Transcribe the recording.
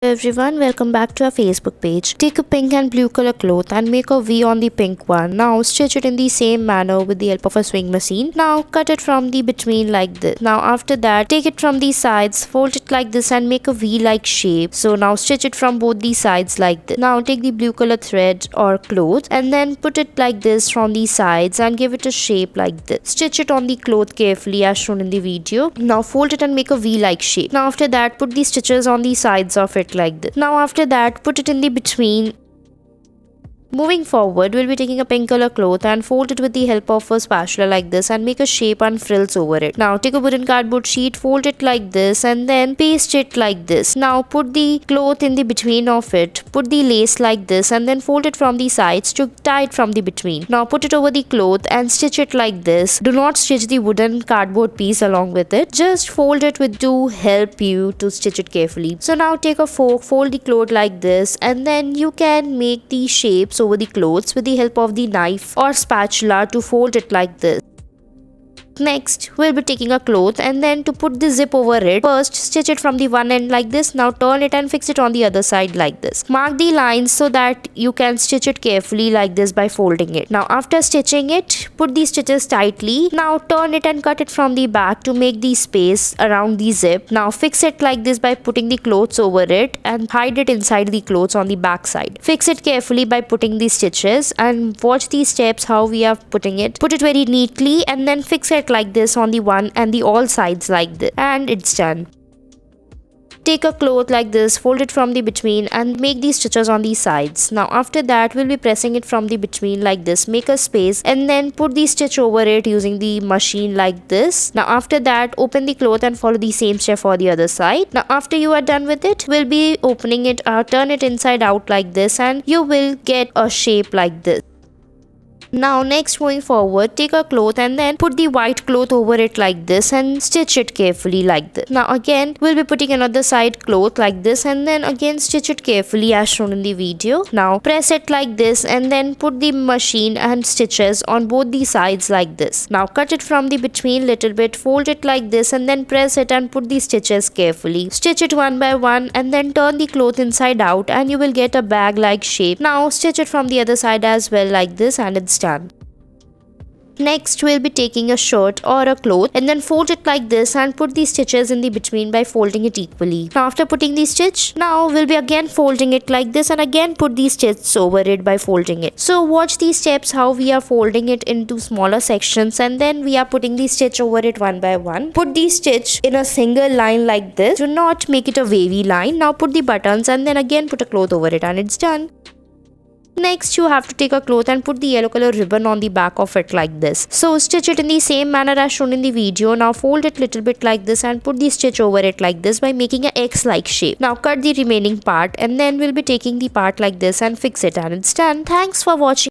Everyone, welcome back to our Facebook page. Take a pink and blue color cloth and make a V on the pink one. Now stitch it in the same manner with the help of a sewing machine. Now cut it from the between like this. Now after that, take it from the sides, fold it like this and make a V like shape. So now stitch it from both the sides like this. Now take the blue color thread or cloth and then put it like this from the sides and give it a shape like this. Stitch it on the cloth carefully as shown in the video. Now fold it and make a V like shape. Now after that, put the stitches on the sides of it like this. Now after that, put it in the between. Moving forward, we'll be taking a pink color cloth and fold it with the help of a spatula like this and make a shape and frills over it. Now take a wooden cardboard sheet, fold it like this and then paste it like this. Now put the cloth in the between of it, put the lace like this and then fold it from the sides to tie it from the between. Now put it over the cloth and stitch it like this. Do not stitch the wooden cardboard piece along with it. Just fold it to help you to stitch it carefully. So now take a fork, fold the cloth like this and then you can make the shapes over the clothes with the help of the knife or spatula to fold it like this. Next, we'll be taking a cloth and then to put the zip over it, first stitch it from the one end like this. Now turn it and fix it on the other side like this. Mark the lines so that you can stitch it carefully like this by folding it. Now after stitching it, put the stitches tightly. Now turn it and cut it from the back to make the space around the zip. Now fix it like this by putting the clothes over it and hide it inside the clothes on the back side. Fix it carefully by putting the stitches and watch these steps how we are putting it. Put it very neatly and then fix it like this on the one and the all sides like this, and it's done. Take a cloth like this, fold it from the between and make these stitches on the sides. Now after that, we'll be pressing it from the between like this, make a space and then put the stitch over it using the machine like this. Now after that, open the cloth and follow the same step for the other side. Now after you are done with it, we'll be opening it, turn it inside out like this and you will get a shape like this. Now next, moving forward, take a cloth and then put the white cloth over it like this and stitch it carefully like this. Now again, we'll be putting another side cloth like this and then again stitch it carefully as shown in the video. Now press it like this and then put the machine and stitches on both the sides like this. Now cut it from the between little bit, fold it like this and then press it and put the stitches carefully. Stitch it one by one and then turn the cloth inside out and you will get a bag like shape. Now stitch it from the other side as well like this and it's done. Next, we'll be taking a shirt or a cloth and then fold it like this and put the stitches in the between by folding it equally. Now after putting the stitch, now we'll be again folding it like this and again put the stitches over it by folding it. So watch these steps how we are folding it into smaller sections and then we are putting the stitch over it one by one. Put the stitch in a single line like this. Do not make it a wavy line. Now put the buttons and then again put a cloth over it and it's done. Next, you have to take a cloth and put the yellow color ribbon on the back of it like this. So stitch it in the same manner as shown in the video. Now fold it little bit like this and put the stitch over it like this by making an X like shape. Now cut the remaining part and then we'll be taking the part like this and fix it and it's done. Thanks for watching.